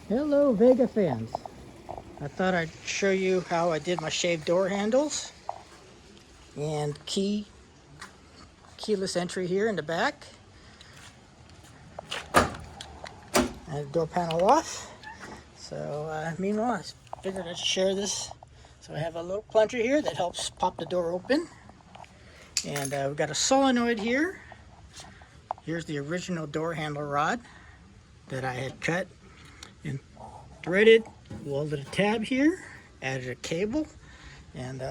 Hello Vega fans. I thought I'd show you how I did my shaved door handles and keyless entry here in the back. I have the door panel off. So meanwhile, I figured I'd share this. So I have a little plunger here that helps pop the door open. And we've got a solenoid here. Here's the original door handle rod that I had cut and threaded. Welded a tab here, added a cable, and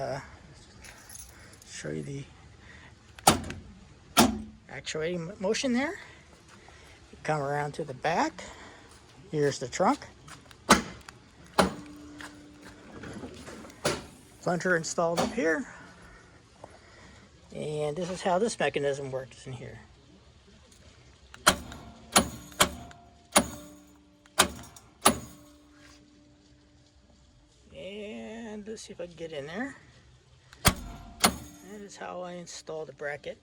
show you the actuating motion there. You come around to the back. Here's the trunk. Plunger installed up here. And this is how this mechanism works in here. And let's see if I can get in there. That is how I install the bracket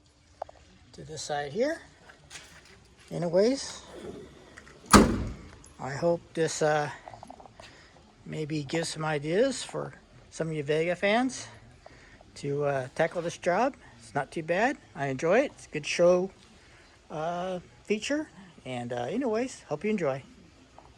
to this side here. Anyways, I hope this maybe gives some ideas for some of you Vega fans to tackle this job. It's not too bad. I enjoy it. It's a good show feature. And anyways, hope you enjoy.